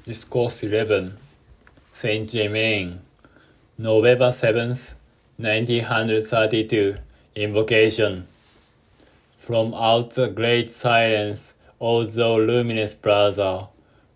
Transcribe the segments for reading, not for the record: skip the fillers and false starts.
Discourse 11, Saint Germain, November 7th, 1932, Invocation. From out the great silence, O thou luminous brother,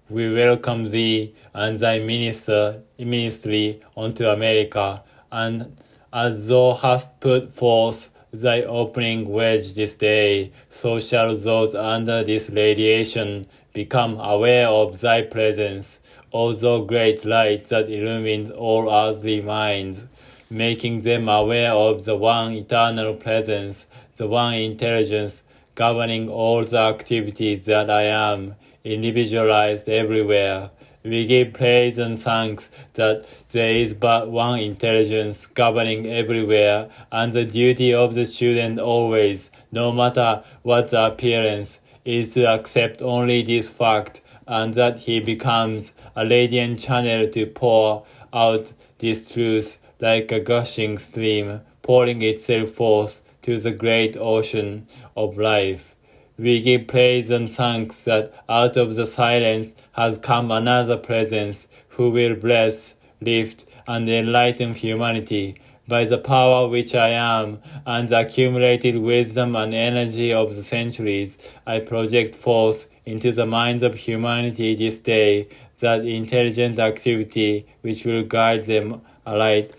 we welcome thee and thy ministry unto America, and as thou hast put forth thy opening wedge this day, so shall those under this radiation become aware of thy presence, O thou great light that illumines all earthly minds, making them aware of the one eternal presence, the one intelligence governing all the activities that I am, individualized everywhere. We give praise and thanks that there is but one intelligence governing everywhere, and the duty of the student always, no matter what the appearance, is to accept only this fact, and that he becomes a radiant channel to pour out this truth like a gushing stream, pouring itself forth to the great ocean of life. We give praise and thanks that out of the silence has come another presence who will bless, lift, and enlighten humanity. By the power which I am, and the accumulated wisdom and energy of the centuries, I project forth into the minds of humanity this day that intelligent activity which will guide them aright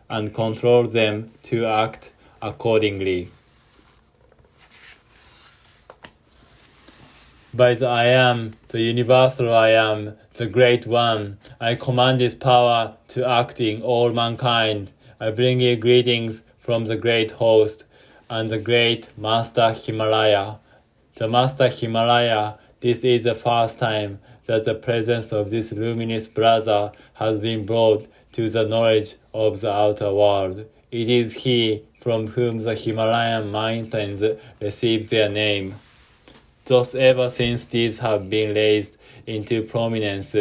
and control them to act accordingly. By the I am, the universal I am, the great one, I command this power to act in all mankind. I bring you greetings from the great host and the great Master Himalaya. The Master Himalaya, this is the first time that the presence of this luminous brother has been brought to the knowledge of the outer world. It is he from whom the Himalayan mountains received their name. Thus, ever since these have been raised into prominence,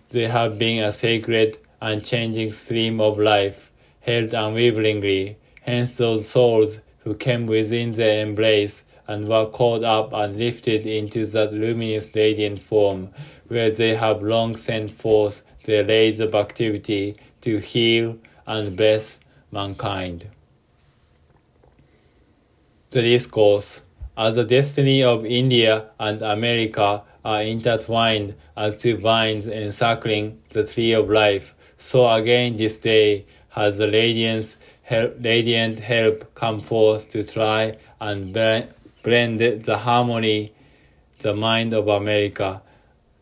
they have been a sacred, unchanging stream of life, held unwaveringly. Hence those souls who came within their embrace and were caught up and lifted into that luminous radiant form, where they have long sent forth their rays of activity to heal and bless mankind. The Discourse. As the destiny of India and America are intertwined as two vines encircling the tree of life, so again this day has the radiant help come forth to try and blend the harmony, the mind of America,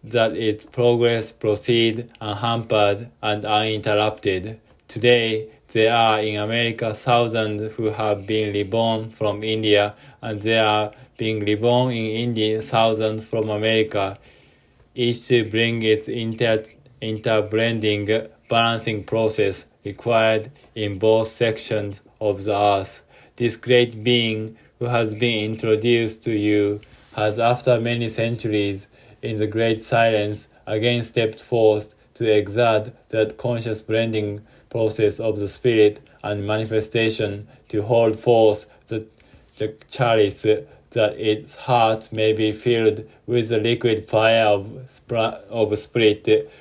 that its progress proceed unhampered and uninterrupted. Today, there are in America thousands who have been reborn from India, and there are being reborn in India thousands from America, each to bring its interblending, balancing process required in both sections of the earth. This great being who has been introduced to you has, after many centuries in the great silence, again stepped forth to exert that conscious blending process of the spirit and manifestation, to hold forth the chalice that its heart may be filled with the liquid fire of spirit,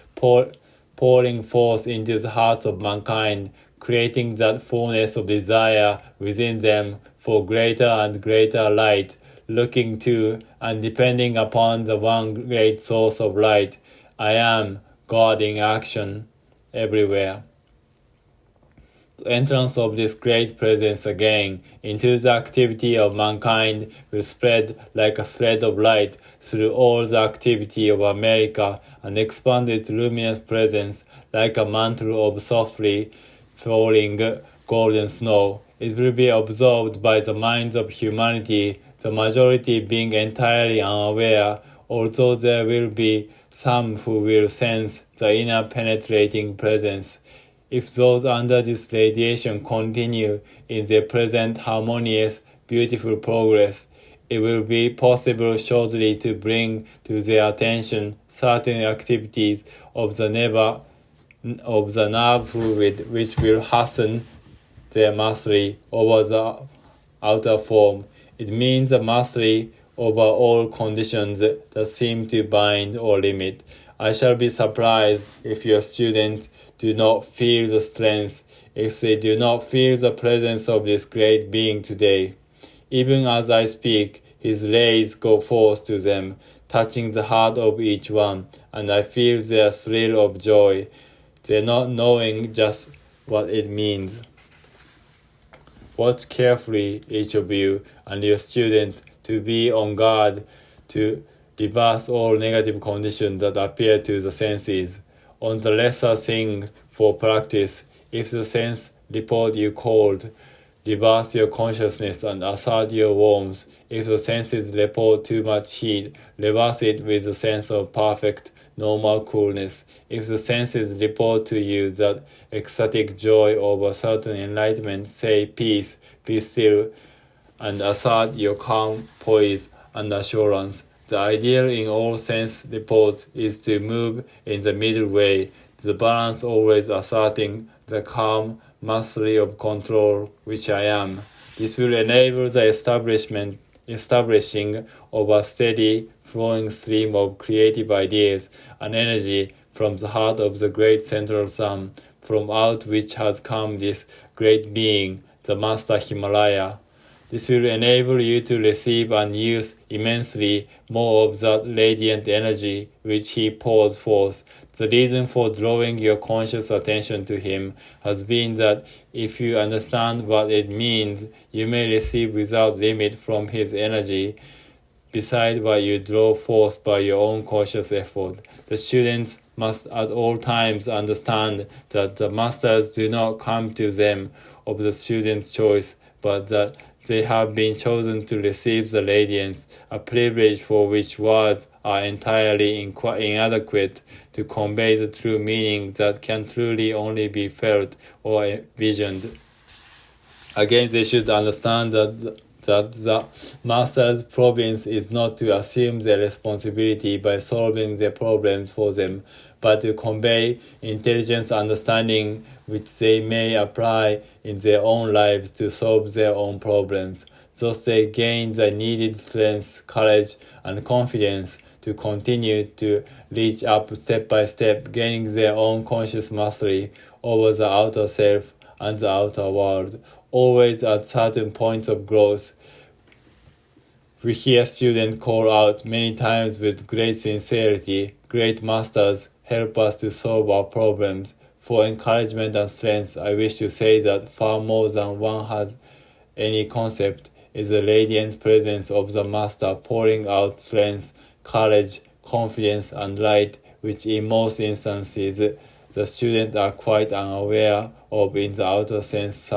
pouring forth into the hearts of mankind, creating that fullness of desire within them for greater and greater light, looking to and depending upon the one great source of light. I am God in action everywhere. The entrance of this great presence again into the activity of mankind will spread like a thread of light through all the activity of America and expand its luminous presence like a mantle of softly falling golden snow. It will be absorbed by the minds of humanity, the majority being entirely unaware, although there will be some who will sense the inner penetrating presence. If those under this radiation continue in their present harmonious, beautiful progress, it will be possible shortly to bring to their attention certain activities of the nerve fluid which will hasten their mastery over the outer form. It means a mastery over all conditions that seem to bind or limit, I shall be surprised if your students do not feel the strength, if they do not feel the presence of this great being today. Even as I speak, his rays go forth to them, touching the heart of each one, and I feel their thrill of joy, their not knowing just what it means. Watch carefully, each of you and your student, to be on guard to reverse all negative conditions that appear to the senses. On the lesser things for practice, if the sense report you cold, reverse your consciousness and assert your warmth. If the senses report too much heat, reverse it with a sense of perfect, normal coolness. If the senses report to you that ecstatic joy over certain enlightenment, say peace, be still, and assert your calm, poise, and assurance. The ideal in all sense reports is to move in the middle way, the balance always asserting the calm mastery of control which I am. This will enable the establishing of a steady, flowing stream of creative ideas and energy from the heart of the great central sun, from out which has come this great being, the Master Himalaya. This will enable you to receive and use immensely more of that radiant energy which he pours forth. The reason for drawing your conscious attention to him has been that if you understand what it means, you may receive without limit from his energy, beside what you draw forth by your own conscious effort. The students must at all times understand that the masters do not come to them of the student's choice, but that they have been chosen to receive the radiance, a privilege for which words are entirely inadequate to convey the true meaning that can truly only be felt or visioned. Again, they should understand that the master's province is not to assume their responsibility by solving their problems for them, but to convey intelligent understanding which they may apply in their own lives to solve their own problems. Thus they gain the needed strength, courage, and confidence to continue to reach up step by step, gaining their own conscious mastery over the outer self and the outer world. Always at certain points of growth, we hear students call out many times with great sincerity, "Great masters, help us to solve our problems." For encouragement and strength, I wish to say that far more than one has any concept is the radiant presence of the Master pouring out strength, courage, confidence, and light, which in most instances the students are quite unaware of in the outer sense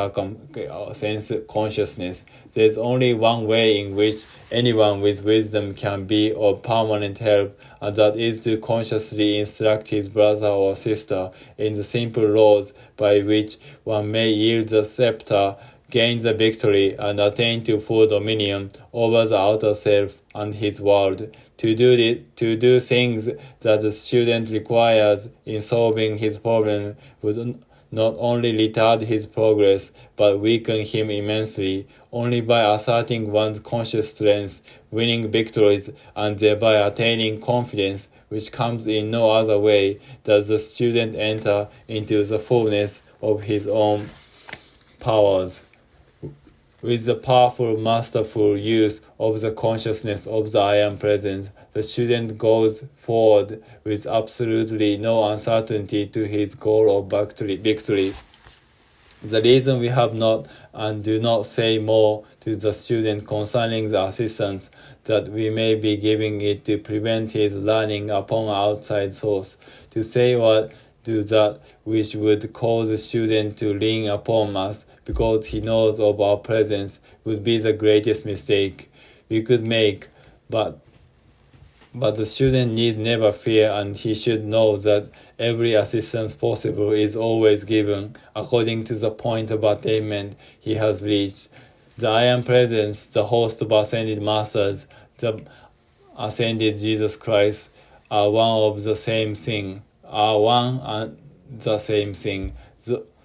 consciousness. There is only one way in which anyone with wisdom can be of permanent help, and that is to consciously instruct his brother or sister in the simple laws by which one may yield the scepter, gain the victory, and attain to full dominion over the outer self and his world. To do things that the student requires in solving his problem would not only retard his progress, but weaken him immensely. Only by asserting one's conscious strength, winning victories, and thereby attaining confidence, which comes in no other way, does the student enter into the fullness of his own powers. With the powerful, masterful use of the consciousness of the I Am Presence, the student goes forward with absolutely no uncertainty to his goal of victory. The reason we have not and do not say more to the student concerning the assistance that we may be giving it to prevent his learning upon an outside source. To say what do that which would cause the student to lean upon us because he knows of our presence would be the greatest mistake we could make, but the student need never fear, and he should know that every assistance possible is always given according to the point of attainment he has reached. The I Am Presence, the host of ascended masters, the ascended Jesus Christ, are one and the same thing.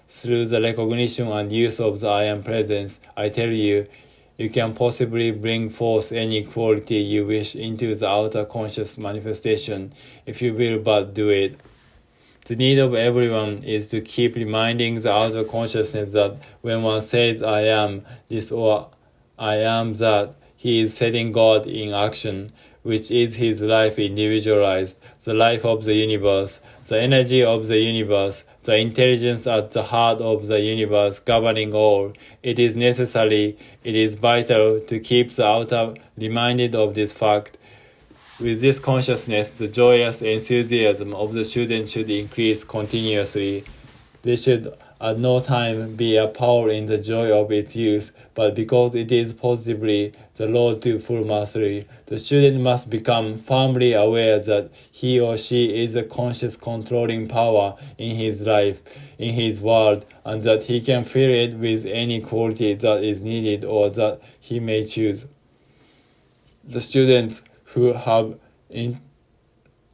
Through the recognition and use of the I Am Presence, I tell you, you can possibly bring forth any quality you wish into the outer conscious manifestation if you will but do it. The need of everyone is to keep reminding the outer consciousness that when one says I am this or I am that, he is setting God in action, which is his life individualized, the life of the universe, the energy of the universe, the intelligence at the heart of the universe governing all. It is necessary, it is vital to keep the outer reminded of this fact. With this consciousness, the joyous enthusiasm of the student should increase continuously. There should at no time be a power in the joy of its use, but because it is positively the road to full mastery, the student must become firmly aware that he or she is a conscious controlling power in his life, in his world, and that he can fill it with any quality that is needed or that he may choose. The students who have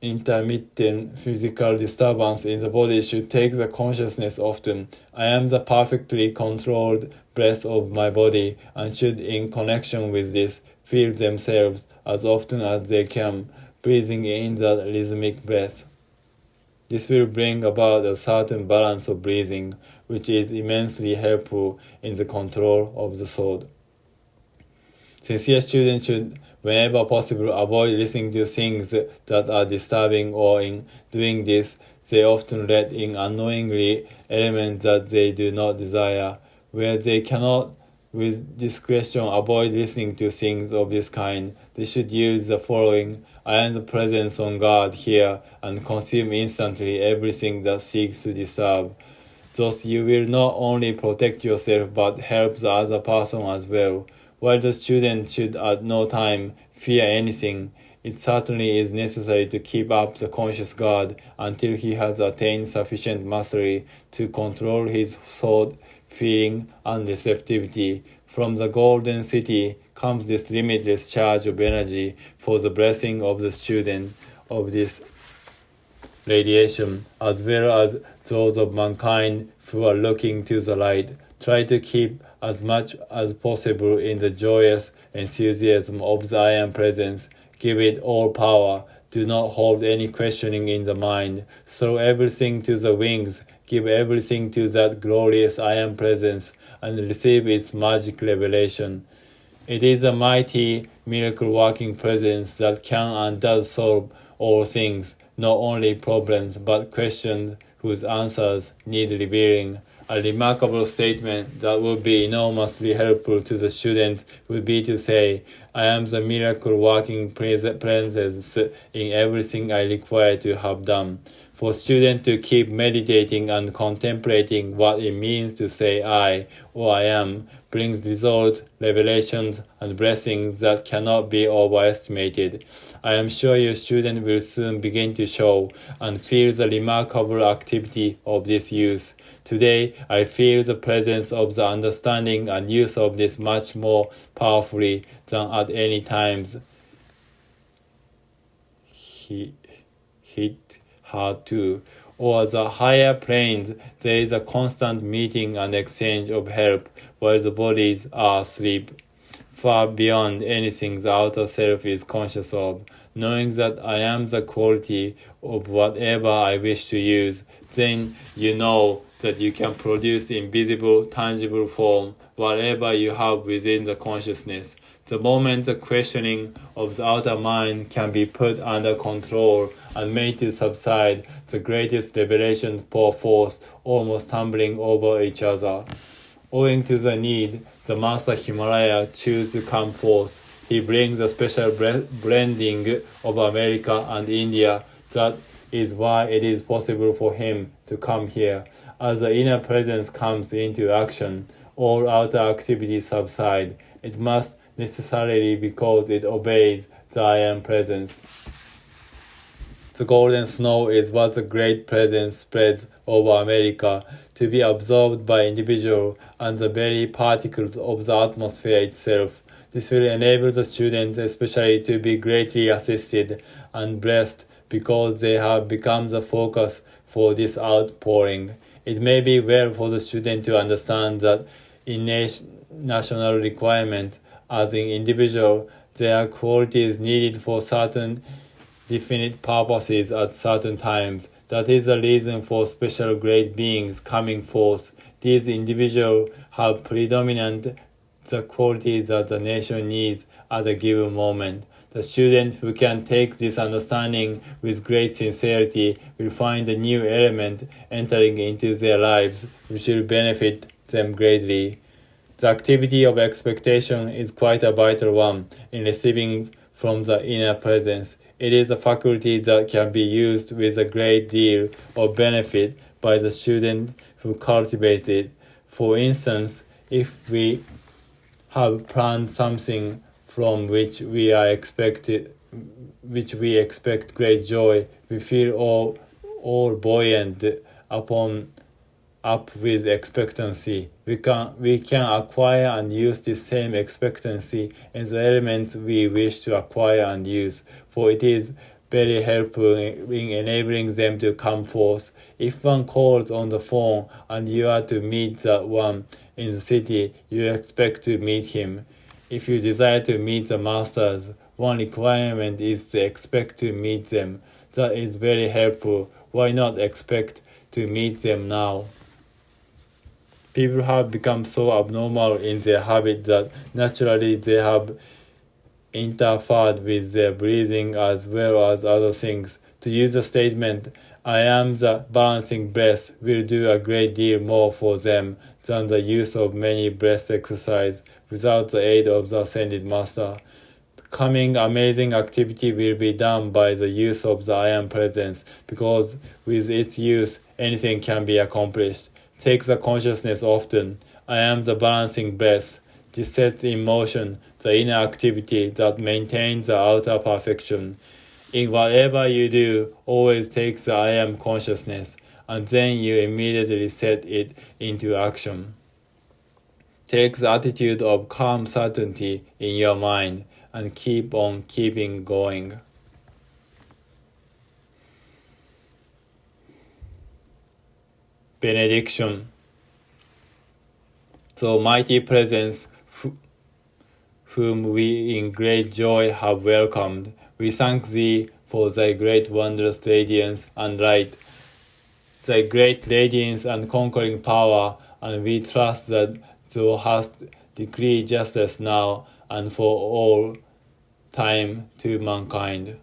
intermittent physical disturbance in the body should take the consciousness often. I am the perfectly controlled breath of my body, and should in connection with this feel themselves as often as they can, breathing in the rhythmic breath. This will bring about a certain balance of breathing, which is immensely helpful in the control of the thought. Sincere students should, whenever possible, avoid listening to things that are disturbing, or in doing this, they often let in unknowingly elements that they do not desire. Where they cannot, with discretion, avoid listening to things of this kind, they should use the following: I am the presence on guard here, and consume instantly everything that seeks to disturb. Thus you will not only protect yourself but help the other person as well. While the student should at no time fear anything, it certainly is necessary to keep up the conscious guard until he has attained sufficient mastery to control his thought, feeling, and receptivity. From the golden city comes this limitless charge of energy for the blessing of the student of this radiation, as well as those of mankind who are looking to the light. Try to keep as much as possible in the joyous enthusiasm of the I Am presence. Give it all power. Do not hold any questioning in the mind. Throw everything to the wings. Give everything to that glorious I Am presence, and receive its magic revelation. It is a mighty, miracle-working presence that can and does solve all things, not only problems, but questions whose answers need revealing. A remarkable statement that would be enormously helpful to the student would be to say, I am the miracle-working presence in everything I require to have done. For students to keep meditating and contemplating what it means to say I or I am brings results, revelations, and blessings that cannot be overestimated. I am sure your student will soon begin to show and feel the remarkable activity of this use. Today, I feel the presence of the understanding and use of this much more powerfully than at any times hit hard to, or the higher planes. There is a constant meeting and exchange of help while the bodies are asleep, far beyond anything the outer self is conscious of. Knowing that I am the quality of whatever I wish to use, then you know that you can produce in visible, tangible form whatever you have within the consciousness. The moment the questioning of the outer mind can be put under control and made to subside, the greatest revelations pour forth, almost tumbling over each other. Owing to the need, the Master Himalaya chooses to come forth. He brings a special blending of America and India. That is why it is possible for him to come here. As the inner presence comes into action, all outer activities subside. It must necessarily because it obeys the I Am presence. The golden snow is what the great presence spreads over America, to be absorbed by individual and the very particles of the atmosphere itself. This will enable the students especially to be greatly assisted and blessed because they have become the focus for this outpouring. It may be well for the student to understand that innate national requirements as an individual, there are qualities needed for certain definite purposes at certain times. That is the reason for special great beings coming forth. These individuals have predominant the qualities that the nation needs at a given moment. The student who can take this understanding with great sincerity will find a new element entering into their lives which will benefit them greatly. The activity of expectation is quite a vital one in receiving from the inner presence. It is a faculty that can be used with a great deal of benefit by the student who cultivates it. For instance, if we have planned something from which we expect great joy, we feel all buoyant up with expectancy. We can acquire and use the same expectancy in the elements we wish to acquire and use, for it is very helpful in enabling them to come forth. If one calls on the phone and you are to meet the one in the city, you expect to meet him. If you desire to meet the masters, one requirement is to expect to meet them. That is very helpful. Why not expect to meet them now? People have become so abnormal in their habit that naturally they have interfered with their breathing as well as other things. To use the statement, I am the balancing breath will do a great deal more for them than the use of many breath exercise without the aid of the ascended master. Coming amazing activity will be done by the use of the I am presence, because with its use anything can be accomplished. Take the consciousness often. I am the balancing breath. This sets in motion the inner activity that maintains the outer perfection. In whatever you do, always take the I am consciousness, and then you immediately set it into action. Take the attitude of calm certainty in your mind, and keep on keeping going. Benediction. The mighty presence whom we in great joy have welcomed, we thank thee for thy great wondrous radiance and light, thy great radiance and conquering power, and we trust that thou hast decreed justice now and for all time to mankind.